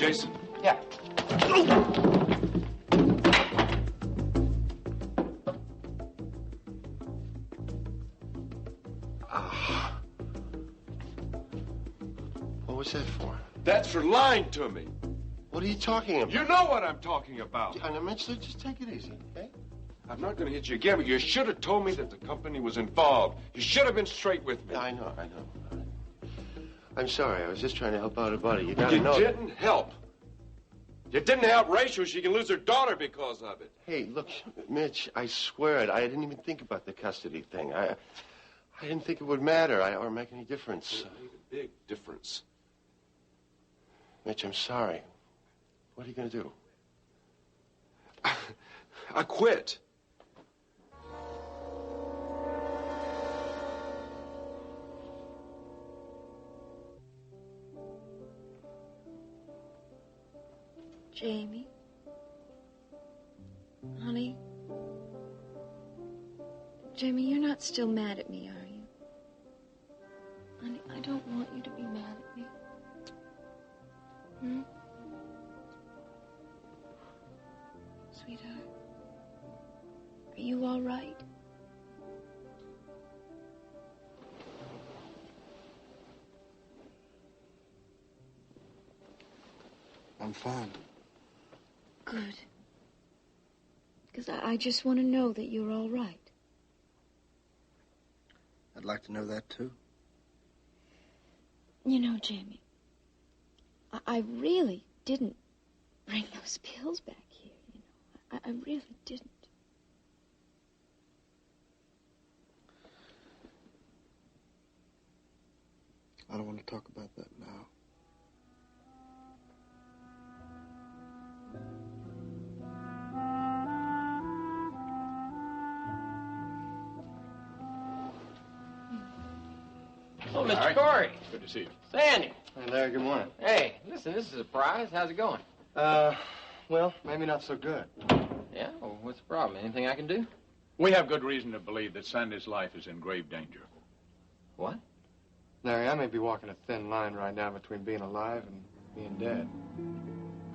Jason. Yeah. What was that for? That's for lying to me. What are you talking about? You know what I'm talking about. Yeah, now, Mitch, just take it easy, okay? I'm not going to hit you again, but you should have told me that the company was involved. You should have been straight with me. Yeah, I know. I'm sorry. I was just trying to help out a buddy. You gotta know. You didn't help. You didn't help Rachel. She can lose her daughter because of it. Hey, look, Mitch, I swear it. I didn't even think about the custody thing. I didn't think it would matter or make any difference. It made a big difference. Mitch, I'm sorry. What are you going to do? I quit. Jamie. Honey. Jamie, you're not still mad at me, are you? Honey, I don't want you to be mad at me. Hmm? Sweetheart, are you all right? I'm fine. Good. Because I just want to know that you're all right. I'd like to know that, too. You know, Jamie, I really didn't bring those pills back here, you know. I really didn't. I don't want to talk about that now. Oh, Mr. Corey. Good to see you. Sandy. Hey, Larry, good morning. Hey, listen, this is a surprise. How's it going? Well, maybe not so good. Yeah? Well, what's the problem? Anything I can do? We have good reason to believe that Sandy's life is in grave danger. What? Larry, I may be walking a thin line right now between being alive and being dead.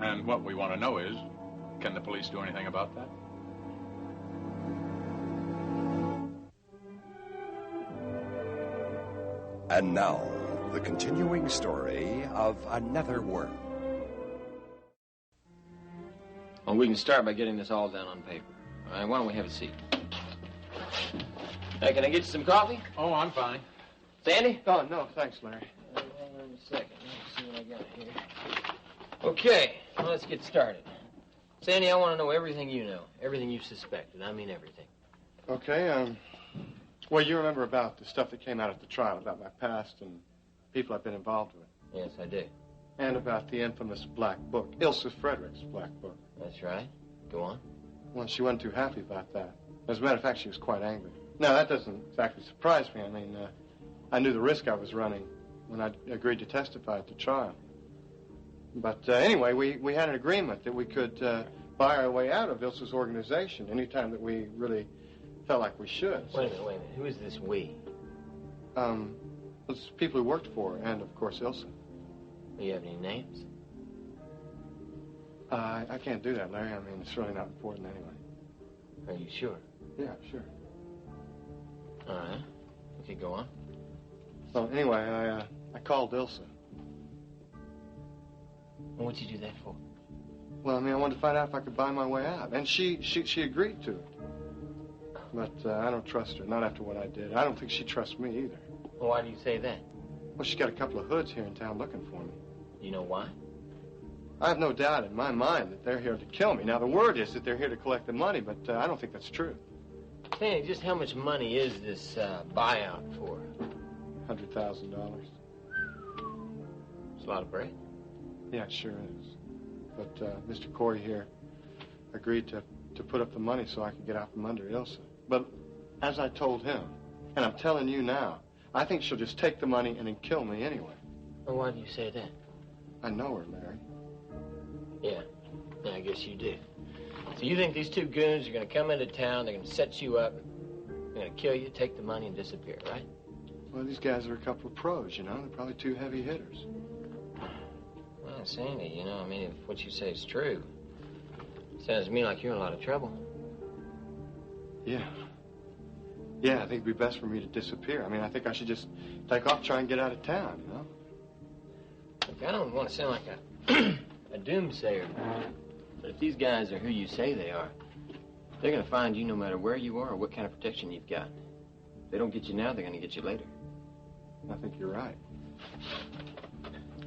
And what we want to know is, can the police do anything about that? And now, the continuing story of Another World. Well, we can start by getting this all down on paper. All right, why don't we have a seat? Hey, can I get you some coffee? Oh, I'm fine. Sandy? Oh, no, thanks, Larry. Hang on a second. Let me see what I got here. Okay, well, let's get started. Sandy, I want to know everything you know, everything you suspected. I mean everything. Okay, well, you remember about the stuff that came out at the trial about my past and people I've been involved with. Yes, I do. And about the infamous black book, Ilsa Frederick's black book. That's right. Go on. Well, she wasn't too happy about that. As a matter of fact, she was quite angry. Now, that doesn't exactly surprise me. I mean, I knew the risk I was running when I agreed to testify at the trial. But anyway, we had an agreement that we could buy our way out of Ilsa's organization anytime that we really felt like we should. Wait a minute. Who is this we? It's people who worked for her, and of course Ilsa. Do you have any names? I can't do that, Larry. I mean, it's really not important anyway. Are you sure? Yeah, sure. All right. Okay, go on. Well, anyway, I called Ilsa. And what'd you do that for? Well, I mean, I wanted to find out if I could buy my way out, and she agreed to it. But I don't trust her, not after what I did. I don't think she trusts me either. Well, why do you say that? Well, she's got a couple of hoods here in town looking for me. Do you know why? I have no doubt in my mind that they're here to kill me. Now, the word is that they're here to collect the money, but I don't think that's true. Sandy, just how much money is this buyout for? $100,000. It's a lot of bread. Yeah, it sure is. But Mr. Corey here agreed to put up the money so I could get out from under Ilsa. But as I told him, and I'm telling you now, I think she'll just take the money and then kill me anyway. Well, why do you say that? I know her, Larry. Yeah, I guess you do. So you think these two goons are going to come into town, they're going to set you up, they're going to kill you, take the money, and disappear, right? Well, these guys are a couple of pros, you know. They're probably two heavy hitters. Well, Well, Sandy, you know, I mean, if what you say is true, it sounds to me like you're in a lot of trouble. Yeah. Yeah, I think it'd be best for me to disappear. I mean, I think I should just take off, try and get out of town, you know? Look, I don't want to sound like a doomsayer, but if these guys are who you say they are, they're going to find you no matter where you are or what kind of protection you've got. If they don't get you now, they're going to get you later. I think you're right.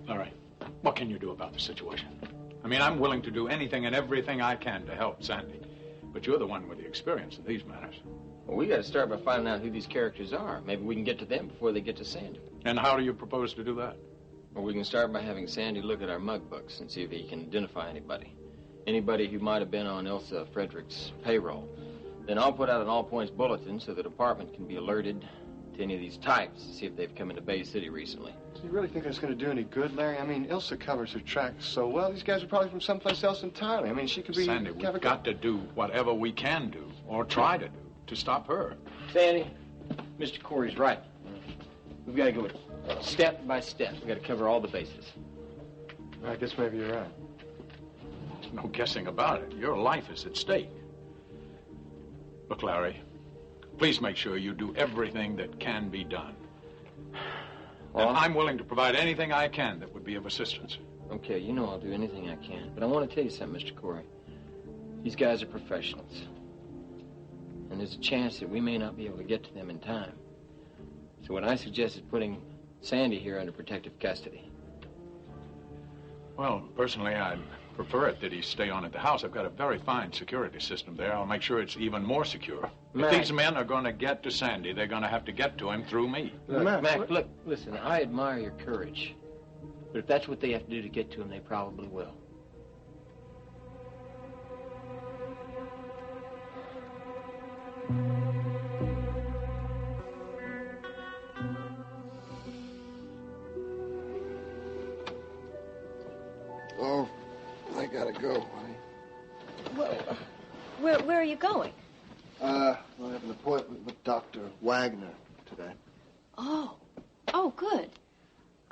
All right. What can you do about the situation? I mean, I'm willing to do anything and everything I can to help Sandy. But you're the one with the experience in these matters. Well, we got to start by finding out who these characters are. Maybe we can get to them before they get to Sandy. And how do you propose to do that? Well, we can start by having Sandy look at our mug books and see if he can identify anybody. Anybody who might have been on Ilsa Frederick's payroll. Then I'll put out an all-points bulletin so the department can be alerted to any of these types to see if they've come into Bay City recently. Do you really think that's going to do any good, Larry? I mean, Ilsa covers her tracks so well. These guys are probably from someplace else entirely. I mean, she could be... Sandy, we've got to do whatever we can do, or try to do, to stop her. Sandy, Mr. Corey's right. We've got to go step by step. We've got to cover all the bases. I guess maybe you're right. There's no guessing about it. Your life is at stake. Look, Larry, please make sure you do everything that can be done. Well, and I'm willing to provide anything I can that would be of assistance. Okay, you know I'll do anything I can. But I want to tell you something, Mr. Corey. These guys are professionals. And there's a chance that we may not be able to get to them in time. So what I suggest is putting Sandy here under protective custody. Well, personally, I'd prefer it that he stay on at the house. I've got a very fine security system there. I'll make sure it's even more secure. Mac. If these men are going to get to Sandy, they're going to have to get to him through me. Mac, look, listen, I admire your courage. But if that's what they have to do to get to him, they probably will. Oh, I gotta go, honey. Well, where are you going? I have an appointment with Dr. Wagner today. Oh, good.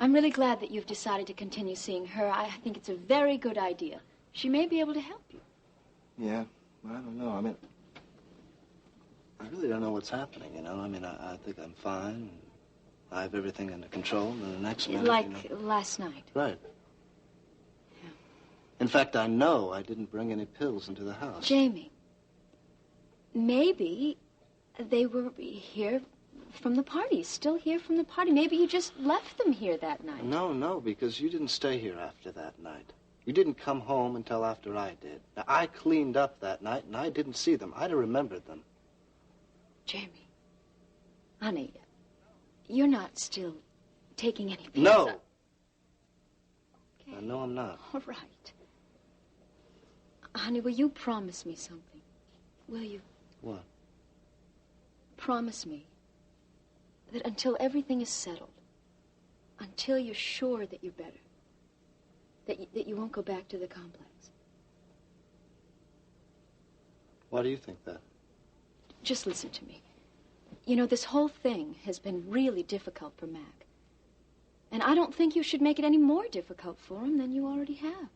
I'm really glad that you've decided to continue seeing her. I think it's a very good idea. She may be able to help you. Yeah, I don't know. I mean, I really don't know what's happening, you know? I mean, I think I'm fine. I have everything under control, and then the next minute, Like you know. last night. Right. Yeah. In fact, I know I didn't bring any pills into the house. Jamie, maybe they were here from the party, still here from the party. Maybe you just left them here that night. No, because you didn't stay here after that night. You didn't come home until after I did. Now, I cleaned up that night, and I didn't see them. I'd have remembered them. Jamie, honey, you're not still taking any pills? No. Okay. No, I'm not. All right. Honey, will you promise me something? Will you? What? Promise me that until everything is settled, until you're sure that you're better, that you won't go back to the complex. Why do you think that? Just listen to me. You know, this whole thing has been really difficult for Mac. And I don't think you should make it any more difficult for him than you already have.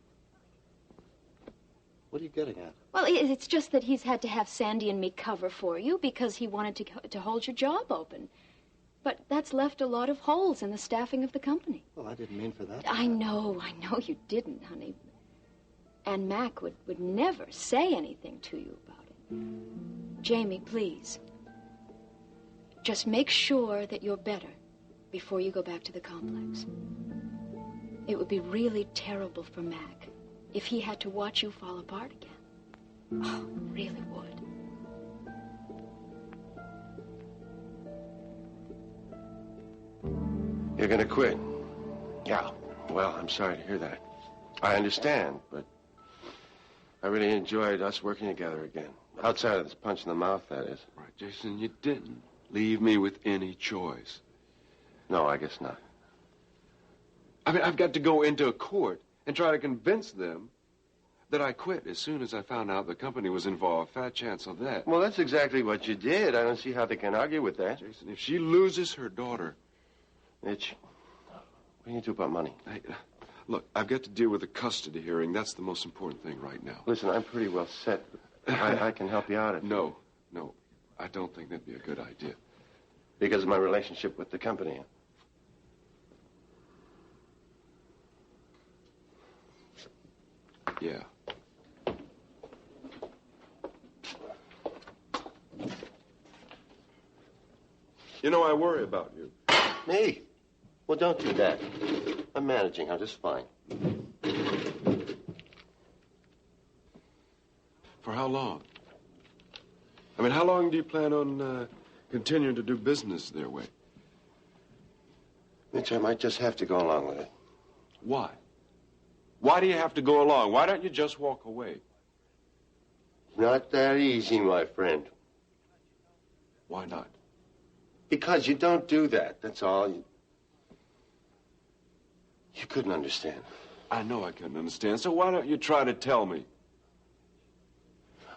What are you getting at? Well, it's just that he's had to have Sandy and me cover for you because he wanted to hold your job open. But that's left a lot of holes in the staffing of the company. Well, I didn't mean for that. I know you didn't, honey. And Mac would never say anything to you about it. Jamie, please. Just make sure that you're better before you go back to the complex. It would be really terrible for Mac if he had to watch you fall apart again. Oh, it really would. You're going to quit? Yeah. Well, I'm sorry to hear that. I understand, but I really enjoyed us working together again. Outside of this punch in the mouth, that is. Right, Jason, you didn't leave me with any choice. No, I guess not. I mean, I've got to go into a court and try to convince them that I quit as soon as I found out the company was involved. Fat chance of that. Well, that's exactly what you did. I don't see how they can argue with that. Jason, if she loses her daughter... Mitch, what do you do about money? Look, I've got to deal with a custody hearing. That's the most important thing right now. Listen, I'm pretty well set. I can help you out if... No. I don't think that'd be a good idea. Because of my relationship with the company. Yeah. You know, I worry about you. Me? Well, don't do that. I'm managing her just fine. For how long? I mean, how long do you plan on continuing to do business their way? Mitch, I might just have to go along with it. Why? Why do you have to go along? Why don't you just walk away? Not that easy, my friend. Why not? Because you don't do that, that's all. You couldn't understand. I know I couldn't understand, so why don't you try to tell me?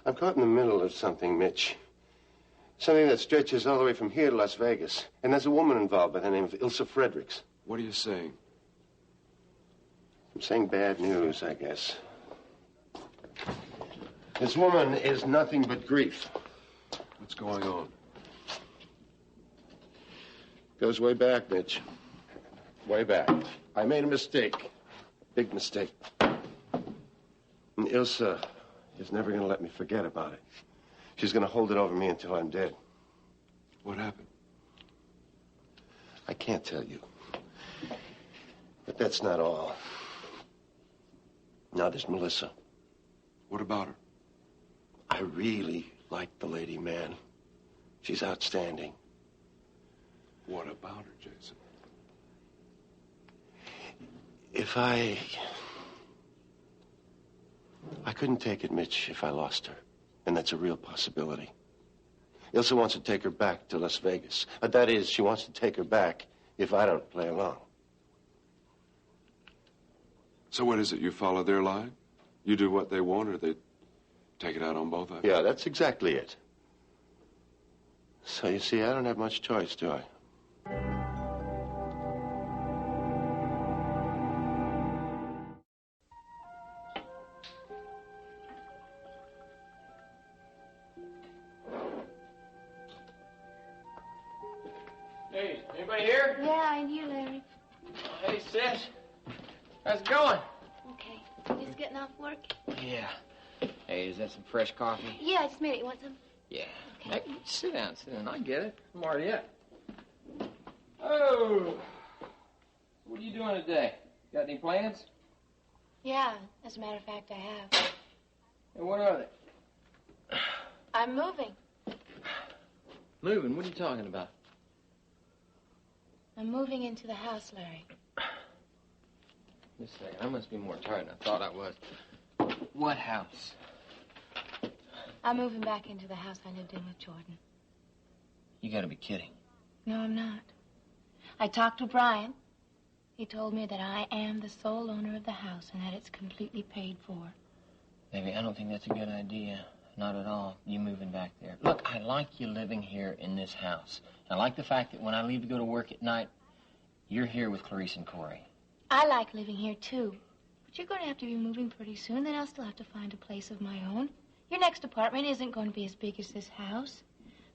I'm caught in the middle of something, Mitch. Something that stretches all the way from here to Las Vegas. And there's a woman involved by the name of Ilsa Fredericks. What are you saying? I'm saying bad news, I guess. This woman is nothing but grief. What's going on? Goes way back, Mitch. Way back. I made a mistake. Big mistake. And Ilsa is never going to let me forget about it. She's going to hold it over me until I'm dead. What happened? I can't tell you. But that's not all. Now there's Melissa. What about her? I really like the lady, man. She's outstanding. What about her, Jason? If I couldn't take it, Mitch, if I lost her. And that's a real possibility. Ilsa wants to take her back to Las Vegas. That is, she wants to take her back if I don't play along. So what is it? You follow their line? You do what they want, or they take it out on both of you? Yeah, that's exactly it. So you see, I don't have much choice, do I? Hey, anybody here? Yeah, I'm here, Larry. Hey, sis. How's it going? Okay. Just getting off work? Yeah. Hey, is that some fresh coffee? Yeah, I just made it. You want some? Yeah. Okay. Hey, sit down. I get it. I'm already up. Oh. What are you doing today? Got any plans? Yeah, as a matter of fact, I have. And what are they? I'm moving. Moving? What are you talking about? I'm moving into the house, Larry. Just a second. I must be more tired than I thought I was. What house? I'm moving back into the house I lived in with Jordan. You gotta be kidding. No, I'm not. I talked to Brian. He told me that I am the sole owner of the house and that it's completely paid for. Baby, I don't think that's a good idea. Not at all. You moving back there. Look, I like you living here in this house. I like the fact that when I leave to go to work at night, you're here with Clarice and Corey. I like living here, too. But you're going to have to be moving pretty soon. Then I'll still have to find a place of my own. Your next apartment isn't going to be as big as this house.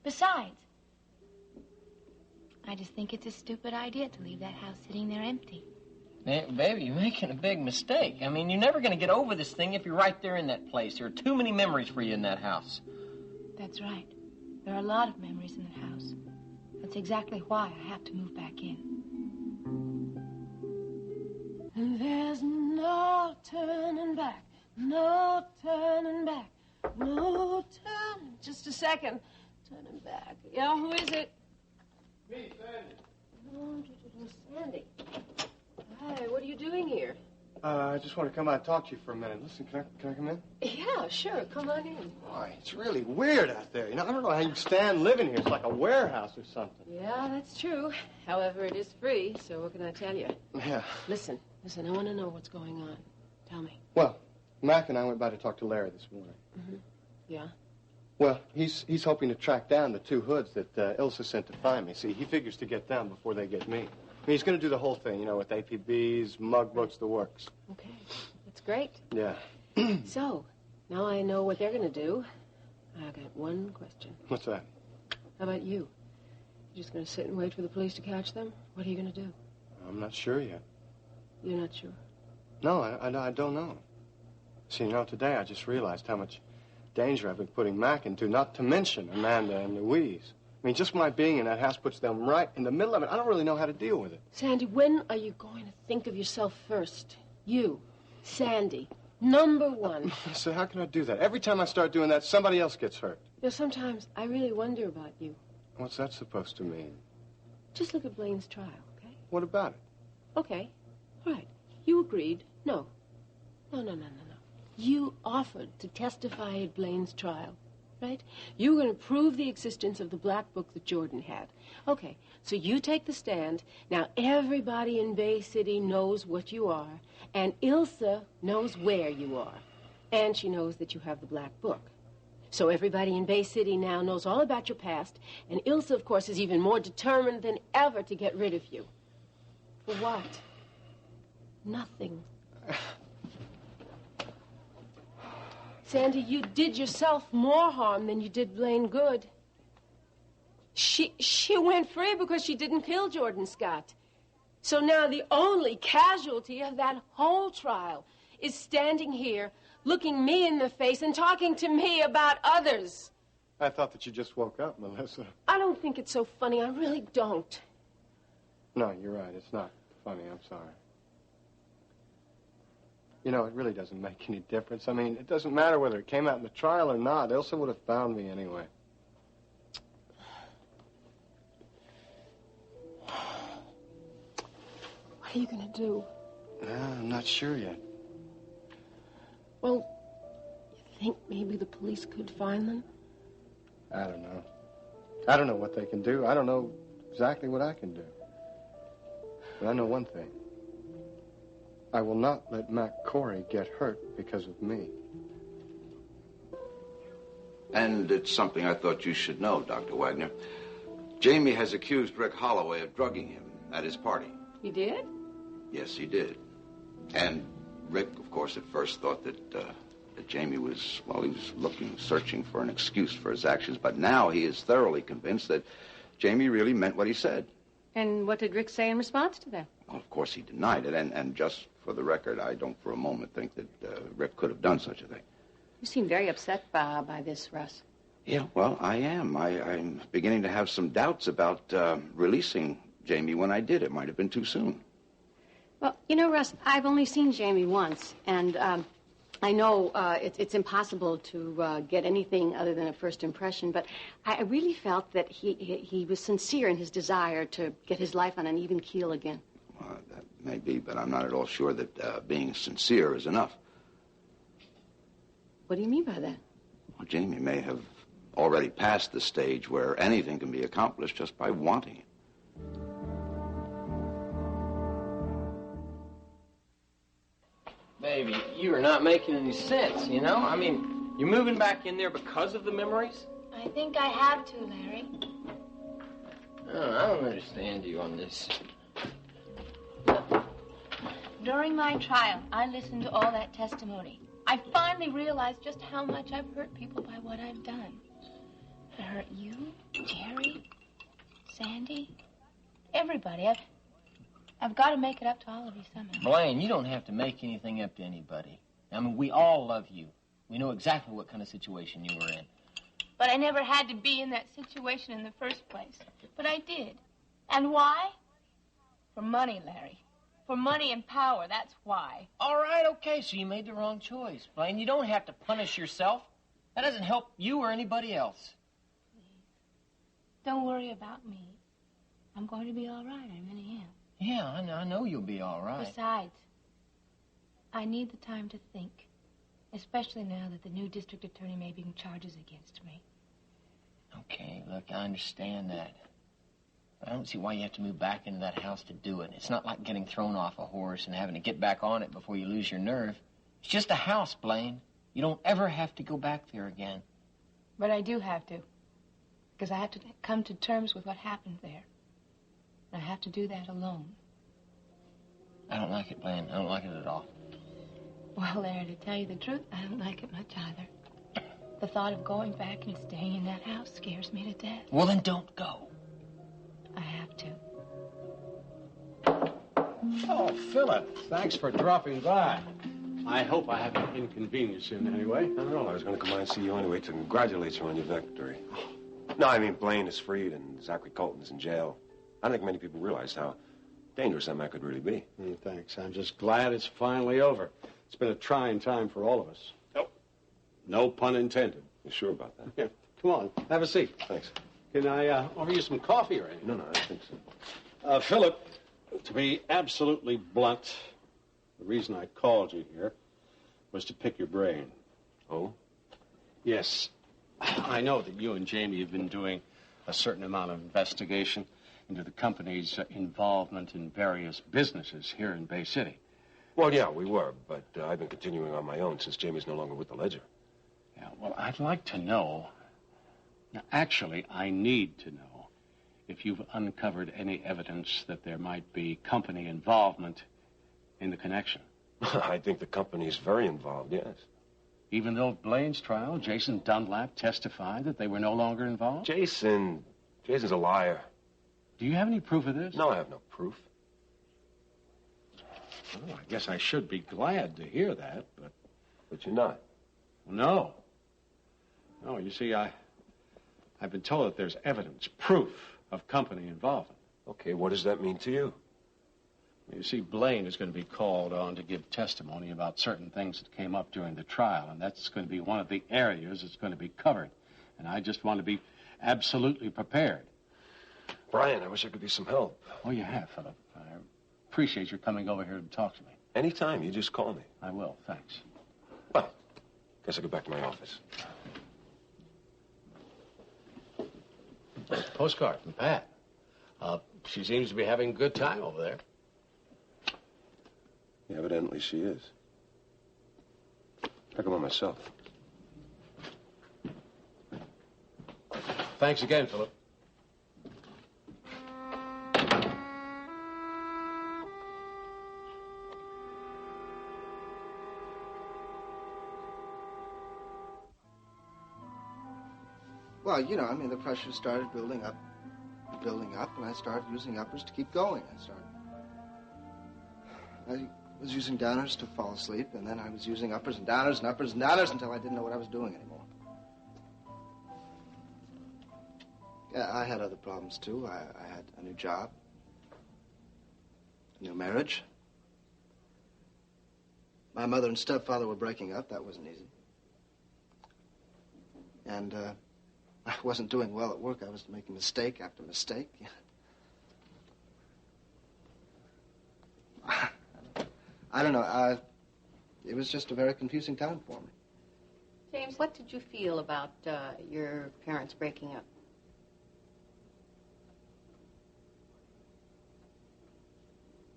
Besides, I just think it's a stupid idea to leave that house sitting there empty. Baby, you're making a big mistake. I mean, you're never going to get over this thing if you're right there in that place. There are too many memories for you in that house. That's right. There are a lot of memories in that house. That's exactly why I have to move back in. And there's no turning back, no turning back, no turning. Just a second. Turning back. Yeah, who is it? Me, Sandy. Oh, Sandy. Hi, what are you doing here? I just want to come out and talk to you for a minute. Listen, can I come in? Yeah, sure. Come on in. Boy, it's really weird out there. You know, I don't know how you stand living here. It's like a warehouse or something. Yeah, that's true. However, it is free, so what can I tell you? Yeah. Listen, I want to know what's going on. Tell me. Well, Mac and I went by to talk to Larry this morning. Mm-hmm. Yeah? Well, he's hoping to track down the two hoods that Ilsa sent to find me. See, he figures to get them before they get me. mean, he's going to do the whole thing, you know, with APBs, mug books, the works. Okay, that's great. Yeah. So, now I know what they're going to do. I've got one question. What's that? How about you? You just going to sit and wait for the police to catch them? What are you going to do? I'm not sure yet. You're not sure? No, I don't know. See, you know, today I just realized how much danger I've been putting Mac into, not to mention Amanda and Louise. I mean, just my being in that house puts them right in the middle of it. I don't really know how to deal with it. Sandy, when are you going to think of yourself first? You, Sandy, number one. So how can I do that? Every time I start doing that, somebody else gets hurt. You know, sometimes I really wonder about you. What's that supposed to mean? Just look at Blaine's trial, okay? What about it? Okay, all right. You agreed. No. No. You offered to testify at Blaine's trial, right? You were going to prove the existence of the black book that Jordan had. Okay, so you take the stand. Now, everybody in Bay City knows what you are, and Ilsa knows where you are, and she knows that you have the black book. So everybody in Bay City now knows all about your past, and Ilsa, of course, is even more determined than ever to get rid of you. For what? Nothing. Sandy, you did yourself more harm than you did Blaine good. She went free because she didn't kill Jordan Scott. So now the only casualty of that whole trial is standing here, looking me in the face and talking to me about others. I thought that you just woke up, Melissa. I don't think it's so funny. I really don't. No, you're right. It's not funny. I'm sorry. You know, it really doesn't make any difference. I mean, it doesn't matter whether it came out in the trial or not. Ilsa would have found me anyway. What are you going to do? I'm not sure yet. Well, you think maybe the police could find them? I don't know. I don't know what they can do. I don't know exactly what I can do. But I know one thing. I will not let Mac Corey get hurt because of me. And it's something I thought you should know, Dr. Wagner. Jamie has accused Rick Holloway of drugging him at his party. He did? Yes, he did. And Rick, of course, at first thought that Jamie was, well, he was searching for an excuse for his actions. But now he is thoroughly convinced that Jamie really meant what he said. And what did Rick say in response to that? Well, of course, he denied it. And just for the record, I don't for a moment think that Rick could have done such a thing. You seem very upset by this, Russ. Yeah, well, I am. I'm beginning to have some doubts about releasing Jamie when I did. It might have been too soon. Well, you know, Russ, I've only seen Jamie once, and I know it's impossible to get anything other than a first impression, but I really felt that he was sincere in his desire to get his life on an even keel again. That may be, but I'm not at all sure that being sincere is enough. What do you mean by that? Well, Jamie may have already passed the stage where anything can be accomplished just by wanting it. Baby, you are not making any sense, you know? I mean, you're moving back in there because of the memories? I think I have to, Larry. Oh, I don't understand you on this. During my trial, I listened to all that testimony. I finally realized just how much I've hurt people by what I've done. I hurt you, Jerry, Sandy, everybody. I've got to make it up to all of you somehow. Blaine, you don't have to make anything up to anybody. I mean, we all love you. We know exactly what kind of situation you were in. But I never had to be in that situation in the first place. But I did. And why? For money, Larry. For money and power, that's why. All right, okay, so you made the wrong choice. Blaine, you don't have to punish yourself. That doesn't help you or anybody else. Don't worry about me. I'm going to be all right, I really am. Yeah, I know you'll be all right. Besides, I need the time to think, especially now that the new district attorney may bring charges against me. Okay, look, I understand that. But I don't see why you have to move back into that house to do it. It's not like getting thrown off a horse and having to get back on it before you lose your nerve. It's just a house, Blaine. You don't ever have to go back there again. But I do have to, because I have to come to terms with what happened there. I have to do that alone. I don't like it, Blaine. I don't like it at all. Well, Larry, to tell you the truth, I don't like it much either. The thought of going back and staying in that house scares me to death. Well, then don't go. I have to. Oh, Philip, thanks for dropping by. I hope I haven't inconvenienced you in any way. Not at all. I was going to come by and see you anyway to congratulate you on your victory. No, I mean, Blaine is freed and Zachary Colton's in jail. I don't think many people realize how dangerous that man could really be. Thanks. I'm just glad it's finally over. It's been a trying time for all of us. Oh, no pun intended. You sure about that? Yeah. Come on, have a seat. Thanks. Can I offer you some coffee or anything? No, I don't think so. Philip, to be absolutely blunt, the reason I called you here was to pick your brain. Oh? Yes. I know that you and Jamie have been doing a certain amount of investigation into the company's involvement in various businesses here in Bay City. Well, yeah, we were, but I've been continuing on my own since Jamie's no longer with the Ledger. Yeah, well, I'd like to know... Now, actually, I need to know if you've uncovered any evidence that there might be company involvement in the connection. I think the company's very involved, yes. Even though at Blaine's trial, Jason Dunlap testified that they were no longer involved? Jason's a liar. Do you have any proof of this? No, I have no proof. Well, I guess I should be glad to hear that, but... But you're not? No. No, you see, I've been told that there's evidence, proof of company involvement. Okay, what does that mean to you? You see, Blaine is going to be called on to give testimony about certain things that came up during the trial, and that's going to be one of the areas that's going to be covered. And I just want to be absolutely prepared. Brian, I wish I could be some help. Oh, you have, Philip. I appreciate your coming over here to talk to me. Anytime, you just call me. I will, thanks. Well, guess I'll go back to my office. Postcard from Pat. She seems to be having a good time over there. Yeah, evidently she is. I'll come on myself. Thanks again, Philip. Well, you know, I mean, the pressure started building up, and I started using uppers to keep going. I was using downers to fall asleep, and then I was using uppers and downers and uppers and downers until I didn't know what I was doing anymore. Yeah, I had other problems, too. I had a new job, a new marriage. My mother and stepfather were breaking up. That wasn't easy. And, I wasn't doing well at work. I was making mistake after mistake. I don't know. It was just a very confusing time for me. James, what did you feel about your parents breaking up?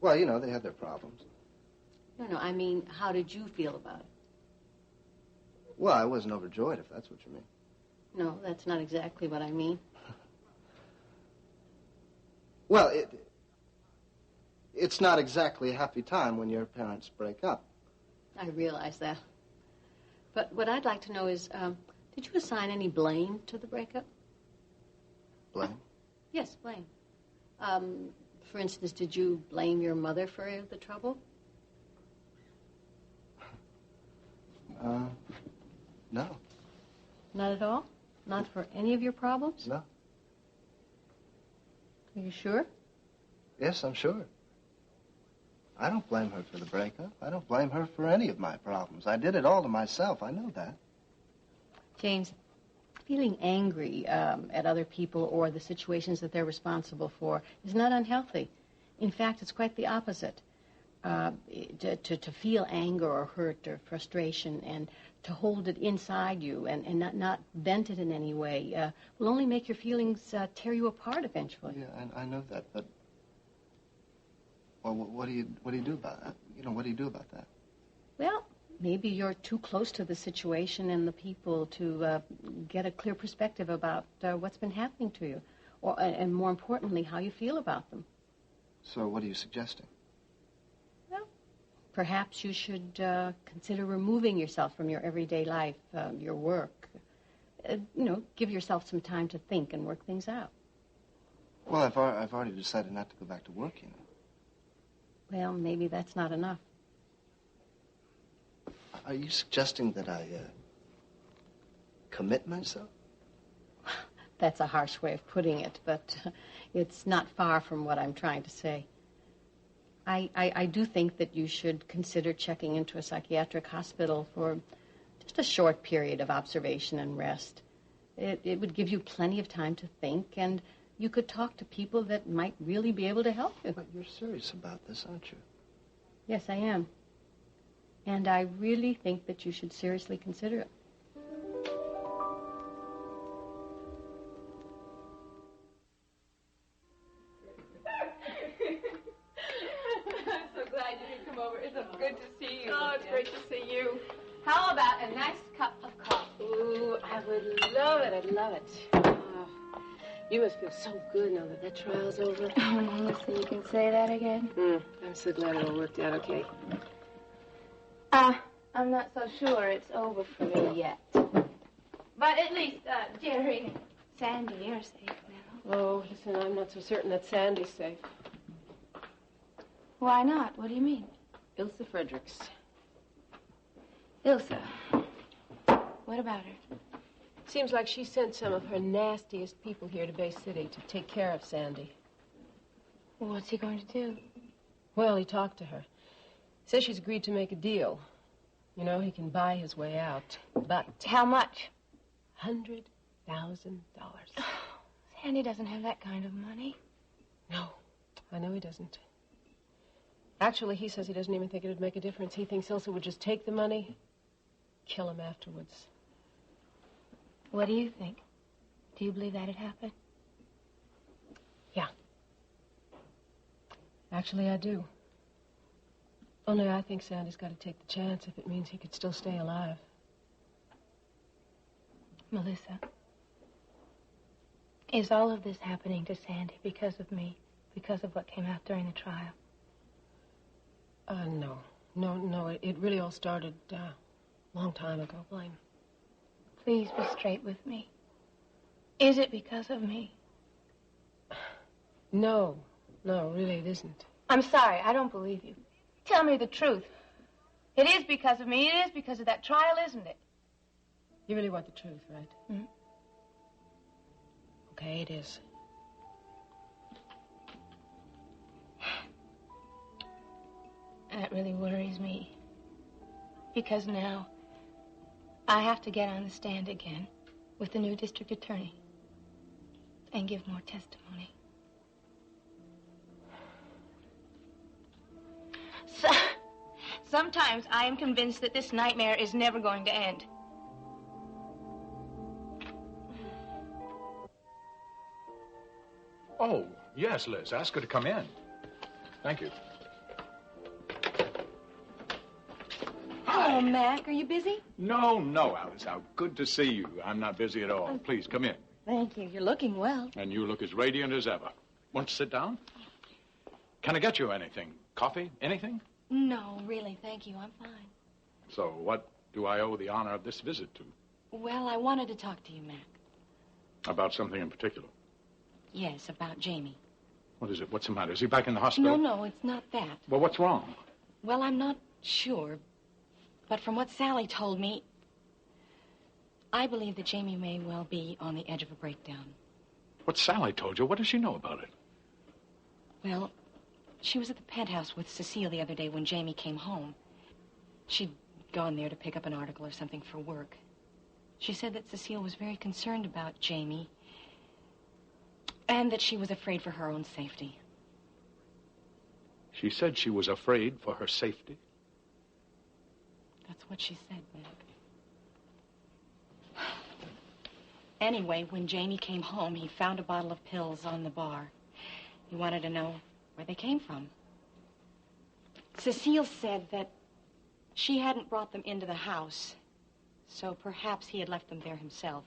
Well, you know, they had their problems. No, I mean, how did you feel about it? Well, I wasn't overjoyed, if that's what you mean. No, that's not exactly what I mean. Well, it's not exactly a happy time when your parents break up. I realize that. But what I'd like to know is, did you assign any blame to the breakup? Blame? Yes, blame. For instance, did you blame your mother for the trouble? No. Not at all? Not for any of your problems? No. Are you sure? Yes, I'm sure. I don't blame her for the breakup. I don't blame her for any of my problems. I did it all to myself. I know that. James, feeling angry at other people or the situations that they're responsible for is not unhealthy. In fact, it's quite the opposite. To feel anger or hurt or frustration and to hold it inside you and not vent it in any way will only make your feelings tear you apart eventually. Yeah, I know that, but well, what do you do about that? You know, what do you do about that? Well, maybe you're too close to the situation and the people to get a clear perspective about what's been happening to you, and more importantly, how you feel about them. So what are you suggesting? Well, perhaps you should consider removing yourself from your everyday life, your work. Give yourself some time to think and work things out. Well, I've already decided not to go back to work, you know. Well, maybe that's not enough. Are you suggesting that I commit myself? That's a harsh way of putting it, but it's not far from what I'm trying to say. I do think that you should consider checking into a psychiatric hospital for just a short period of observation and rest. It would give you plenty of time to think, and you could talk to people that might really be able to help you. But you're serious about this, aren't you? Yes, I am. And I really think that you should seriously consider it. I'm so glad you could come over. It's so good to see you. Oh, it's great to see you. How about a nice cup of coffee? Ooh, I would love it. I'd love it. Oh, you must feel so good now that trial's over. Oh, Melissa, you can say that again? I'm so glad it all worked out okay. I'm not so sure it's over for me yet. But at least, Jerry and Sandy are safe now. Oh, listen, I'm not so certain that Sandy's safe. Why not? What do you mean? Ilsa Fredericks. Ilsa. What about her? Seems like she sent some of her nastiest people here to Bay City to take care of Sandy. Well, what's he going to do? Well, he talked to her. Says she's agreed to make a deal. You know, he can buy his way out. But... How much? $100,000. Sandy doesn't have that kind of money. No, I know he doesn't. Actually, he says he doesn't even think it would make a difference. He thinks Ilsa would just take the money, kill him afterwards. What do you think? Do you believe that'd happen? Yeah. Actually, I do. Only I think Sandy's got to take the chance if it means he could still stay alive. Melissa, is all of this happening to Sandy because of me? Because of what came out during the trial? No. It really all started a long time ago, Blaine. Please be straight with me. Is it because of me? No, really it isn't. I'm sorry, I don't believe you. Tell me the truth. It is because of me. It is because of that trial, isn't it? You really want the truth, right? Mm-hmm. Okay, it is. That really worries me. Because now I have to get on the stand again with the new district attorney and give more testimony. Sometimes I am convinced that this nightmare is never going to end. Oh, yes, Liz. Ask her to come in. Thank you. Hello, Mac. Are you busy? No, Alice. How good to see you. I'm not busy at all. Please, come in. Thank you. You're looking well. And you look as radiant as ever. Want to sit down? Can I get you anything? Coffee? Anything? No, really, thank you. I'm fine. So what do I owe the honor of this visit to? Well, I wanted to talk to you, Mac. About something in particular? Yes, about Jamie. What is it? What's the matter? Is he back in the hospital? No, it's not that. Well, what's wrong? Well, I'm not sure. But from what Sally told me, I believe that Jamie may well be on the edge of a breakdown. What Sally told you? What does she know about it? Well, she was at the penthouse with Cecile the other day when Jamie came home. She'd gone there to pick up an article or something for work. She said that Cecile was very concerned about Jamie and that she was afraid for her own safety. She said she was afraid for her safety? That's what she said, Mac. Anyway, when Jamie came home, he found a bottle of pills on the bar. He wanted to know where they came from. Cecile said that she hadn't brought them into the house, so perhaps he had left them there himself.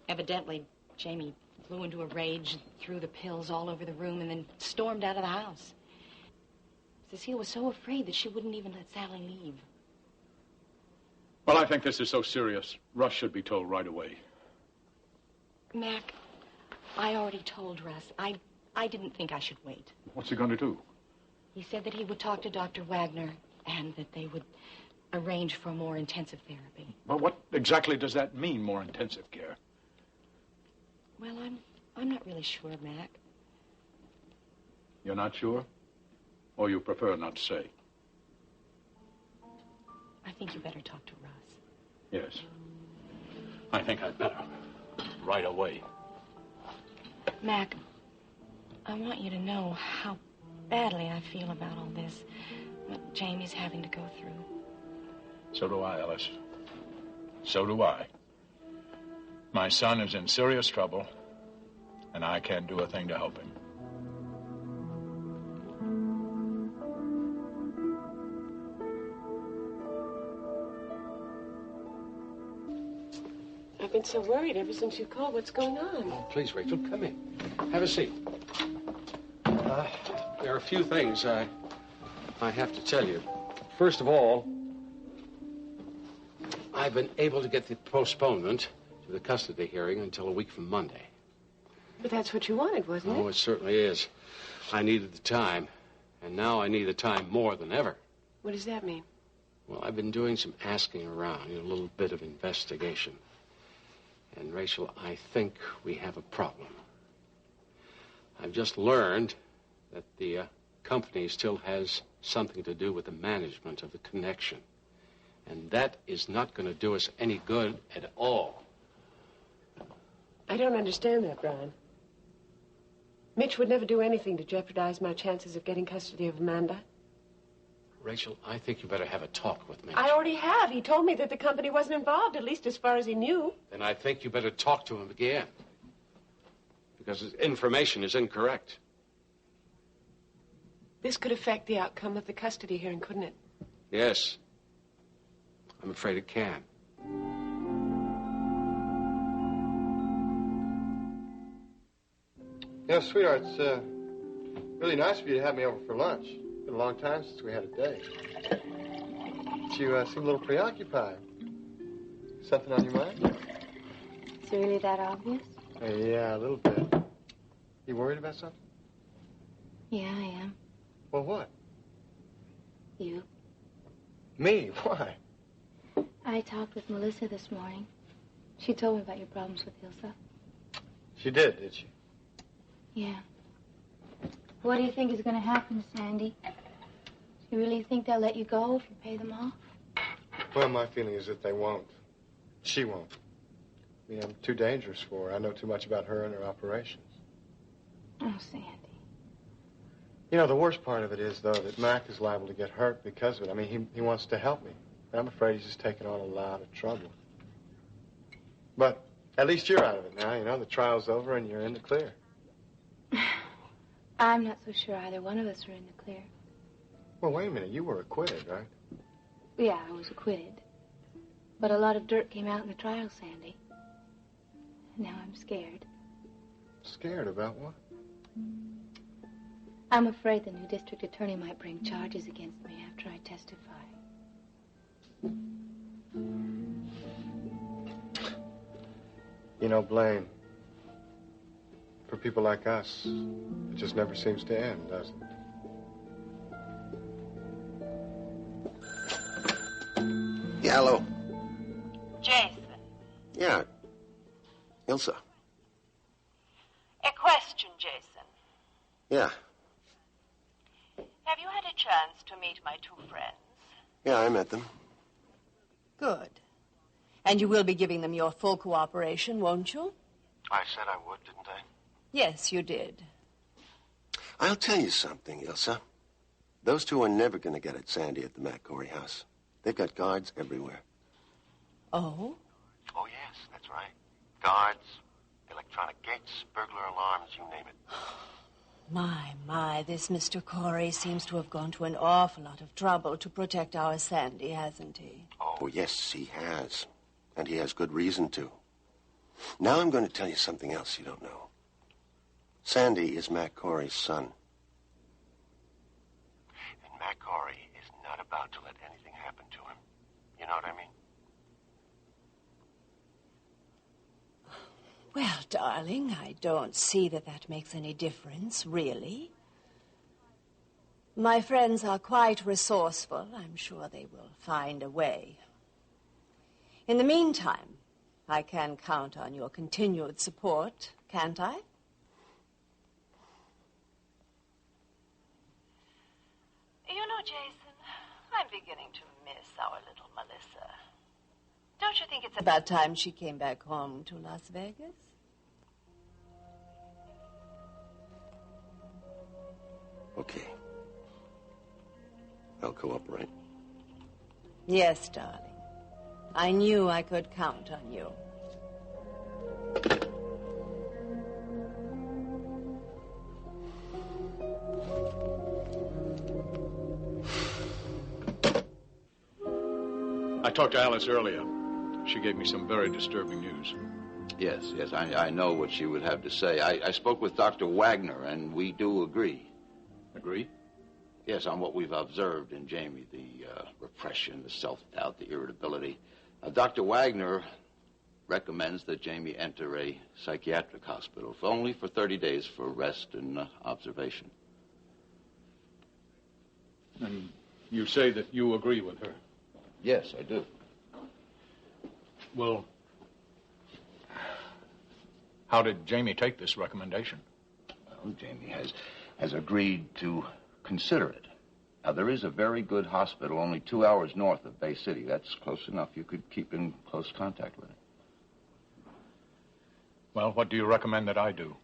Evidently, Jamie flew into a rage, threw the pills all over the room, and then stormed out of the house. Cecile was so afraid that she wouldn't even let Sally leave. Well, I think this is so serious. Russ should be told right away. Mac, I already told Russ. I didn't think I should wait. What's he going to do? He said that he would talk to Dr. Wagner and that they would arrange for more intensive therapy. But what exactly does that mean, more intensive care? Well, I'm not really sure, Mac. You're not sure? Or you prefer not to say? I think you better talk to Russ. Yes. I think I'd better. Right away. Mac, I want you to know how badly I feel about all this, what Jamie's having to go through. So do I, Alice. So do I. My son is in serious trouble, and I can't do a thing to help him. I've been so worried ever since you called. What's going on? Oh, please, Rachel, come in. Have a seat. There are a few things I have to tell you. First of all, I've been able to get the postponement to the custody hearing until a week from Monday. But that's what you wanted, wasn't it? Oh, it certainly is. I needed the time, and now I need the time more than ever. What does that mean? Well, I've been doing some asking around, a little bit of investigation. And, Rachel, I think we have a problem. I've just learned that the company still has something to do with the management of the connection. And that is not going to do us any good at all. I don't understand that, Brian. Mitch would never do anything to jeopardize my chances of getting custody of Amanda. Rachel, I think you better have a talk with Mitch. I already have. He told me that the company wasn't involved, at least as far as he knew. Then I think you better talk to him again. Because his information is incorrect. This could affect the outcome of the custody hearing, couldn't it? Yes. I'm afraid it can. You know, sweetheart, it's really nice of you to have me over for lunch. It's been a long time since we had a date. But you seem a little preoccupied. Something on your mind? Is it really that obvious? Yeah, a little bit. You worried about something? Yeah, I am. Well, what? You. Me? Why? I talked with Melissa this morning. She told me about your problems with Ilsa. She did she? Yeah. What do you think is going to happen, Sandy? Do you really think they'll let you go if you pay them off? Well, my feeling is that they won't. She won't. I mean, I'm too dangerous for her. I know too much about her and her operations. Oh, Sandy. You know, the worst part of it is, though, that Mac is liable to get hurt because of it. I mean, he wants to help me. And I'm afraid he's just taking on a lot of trouble. But at least you're out of it now. The trial's over and you're in the clear. I'm not so sure either one of us are in the clear. Well, wait a minute. You were acquitted, right? Yeah, I was acquitted. But a lot of dirt came out in the trial, Sandy. And now I'm scared. Scared about what? I'm afraid the new district attorney might bring charges against me after I testify. You know, Blaine, for people like us, it just never seems to end, does it? Yeah, hello. Jason. Yeah. Ilsa. A question, Jason. Yeah. Have you had a chance to meet my two friends? Yeah, I met them. Good. And you will be giving them your full cooperation, won't you? I said I would, didn't I? Yes, you did. I'll tell you something, Ilsa. Those two are never going to get at Sandy at the McCory house. They've got guards everywhere. Oh? Oh, yes, that's right. Guards, electronic gates, burglar alarms, you name it. My, this Mr. Corey seems to have gone to an awful lot of trouble to protect our Sandy, hasn't he? Oh, yes, he has. And he has good reason to. Now I'm going to tell you something else you don't know. Sandy is Mac Corey's son. And Mac Corey is not about to let anything happen to him. You know what I mean? Well, darling, I don't see that makes any difference, really. My friends are quite resourceful. I'm sure they will find a way. In the meantime, I can count on your continued support, can't I? You know, Jason, I'm beginning to miss our little Melissa. Don't you think it's About time she came back home to Las Vegas? Okay. I'll cooperate. Yes, darling. I knew I could count on you. I talked to Alice earlier. She gave me some very disturbing news. Yes, I know what she would have to say. I spoke with Dr. Wagner, and we do agree. Agree? Yes, on what we've observed in Jamie, the repression, the self-doubt, the irritability. Dr. Wagner recommends that Jamie enter a psychiatric hospital, only for 30 days for rest and observation. And you say that you agree with her? Yes, I do. Well, how did Jamie take this recommendation? Well, Jamie has agreed to consider it. Now, there is a very good hospital only 2 hours north of Bay City. That's close enough. You could keep in close contact with it. Well, what do you recommend that I do?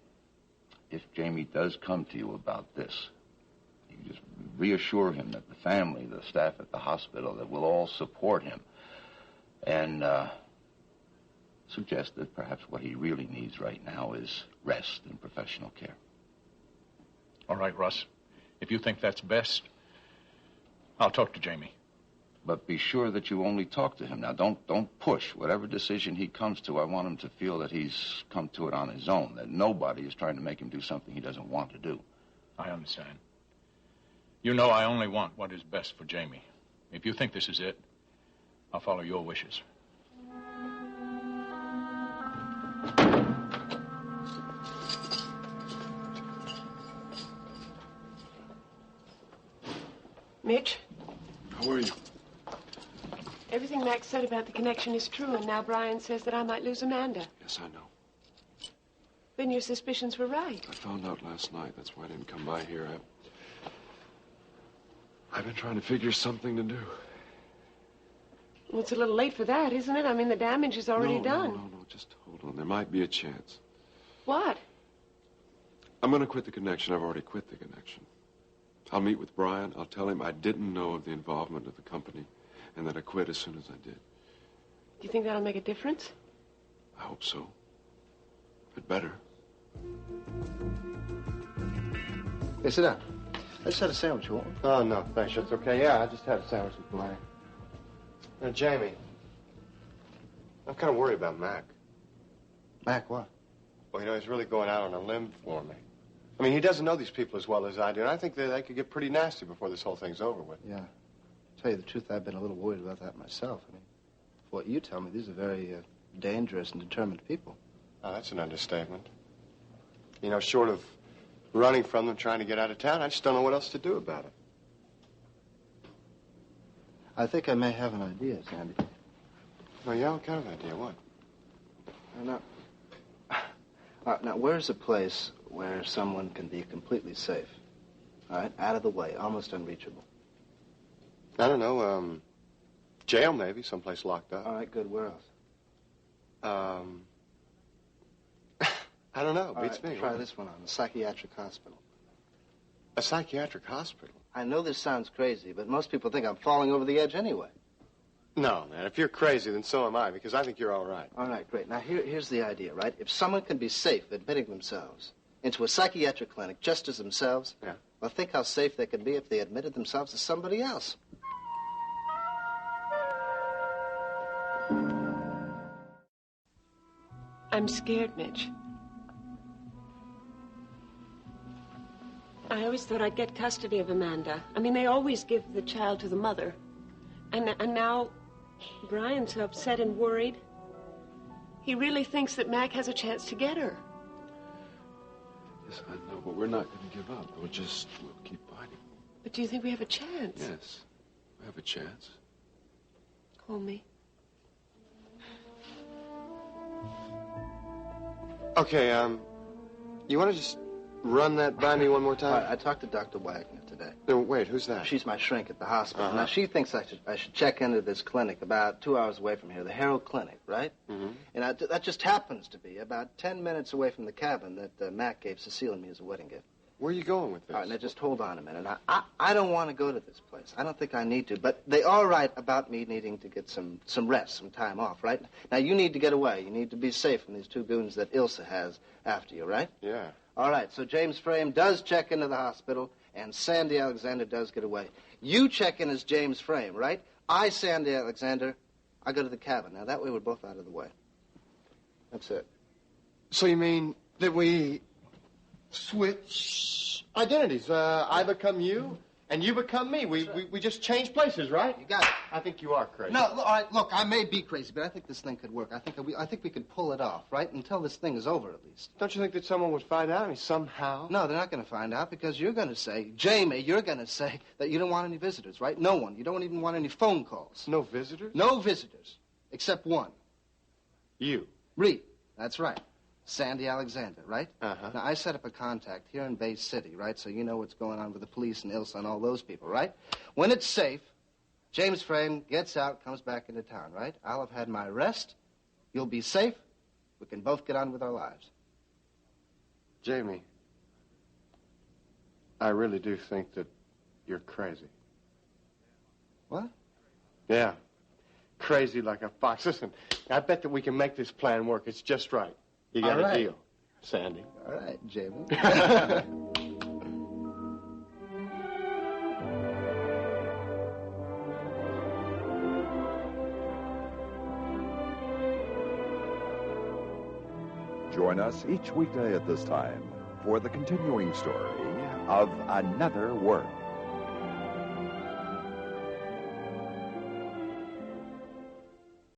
If Jamie does come to you about this, you just reassure him that the family, the staff at the hospital, that will all support him. And suggest that perhaps what he really needs right now is rest and professional care. All right, Russ. If you think that's best, I'll talk to Jamie. But be sure that you only talk to him. Now, don't push. Whatever decision he comes to, I want him to feel that he's come to it on his own, that nobody is trying to make him do something he doesn't want to do. I understand. You know I only want what is best for Jamie. If you think this is it, I'll follow your wishes. Mitch? How are you? Everything Max said about the connection is true, and now Brian says that I might lose Amanda. Yes, I know. Then your suspicions were right. I found out last night. That's why I didn't come by here. I've been trying to figure something to do. Well, it's a little late for that, isn't it? I mean, the damage is already done. No. Just hold on. There might be a chance. What? I'm going to quit the connection. I've already quit the connection. I'll meet with Brian. I'll tell him I didn't know of the involvement of the company and that I quit as soon as I did. Do you think that'll make a difference? I hope so. It better. Hey, sit down. I just had a sandwich. You want one? Oh, no, thanks. That's okay. Yeah, I just had a sandwich with Blaine. Now, Jamie, I'm kind of worried about Mac. Mac, what? Well, you know, he's really going out on a limb for me. I mean, he doesn't know these people as well as I do, and I think that they could get pretty nasty before this whole thing's over with. Yeah. To tell you the truth, I've been a little worried about that myself. I mean, what you tell me, these are very dangerous and determined people. Oh, that's an understatement. You know, short of running from them, trying to get out of town, I just don't know what else to do about it. I think I may have an idea, Sandy. Oh, yeah? What kind of idea? What? Now, where's a place where someone can be completely safe? All right? Out of the way, almost unreachable. I don't know, jail maybe, someplace locked up. All right, good. Where else? I don't know. All Beats right, me. try this one on, a psychiatric hospital. A psychiatric hospital? I know this sounds crazy, but most people think I'm falling over the edge anyway. No, man. If you're crazy, then so am I, because I think you're all right. All right, great. Now, here's the idea, right? If someone can be safe admitting themselves into a psychiatric clinic just as themselves, yeah. Well, think how safe they could be if they admitted themselves as somebody else. I I'm scared, Mitch. I always thought I'd get custody of Amanda. I mean, they always give the child to the mother. And now Brian's so upset and worried. He really thinks that Mac has a chance to get her. Yes, I know, but we're not going to give up. We'll keep fighting. But do you think we have a chance? Yes, we have a chance. Call me. Okay, you want to just run that by me one more time? I talked to Dr. Wagner today. No, wait, who's that? She's my shrink at the hospital. Now, she thinks I should check into this clinic about 2 hours away from here, the Herald Clinic, right? Mm-hmm. And that just happens to be about 10 minutes away from the cabin that Mac gave Cecile and me as a wedding gift. Where are you going with this? All right, now just hold on a minute. I don't want to go to this place. I don't think I need to, but they are right about me needing to get some rest, some time off, right? Now, you need to get away. You need to be safe from these two goons that Ilsa has after you, right? Yeah. All right, so James Frame does check into the hospital, and Sandy Alexander does get away. You check in as James Frame, right? I, Sandy Alexander, I go to the cabin. Now, that way we're both out of the way. That's it. So you mean that we switch identities? I become you, and you become me. We just change places, right? You got it. I think you are crazy. No, all right, look, I may be crazy, but I think this thing could work. I think we could pull it off, right? Until this thing is over, at least. Don't you think that someone would find out? I mean, somehow? No, they're not going to find out because you're going to say, Jamie, you're going to say that you don't want any visitors, right? No one. You don't even want any phone calls. No visitors? No visitors, except one. You. Reed. That's right. Sandy Alexander, right? Uh-huh. Now, I set up a contact here in Bay City, right? So you know what's going on with the police and Ilsa and all those people, right? When it's safe, James Frame gets out, comes back into town, right? I'll have had my rest. You'll be safe. We can both get on with our lives. Jamie, I really do think that you're crazy. What? Yeah. Crazy like a fox. Listen, I bet that we can make this plan work. It's just right. You got a deal, Sandy. All right, Jamie. Join us each weekday at this time for the continuing story of Another Work.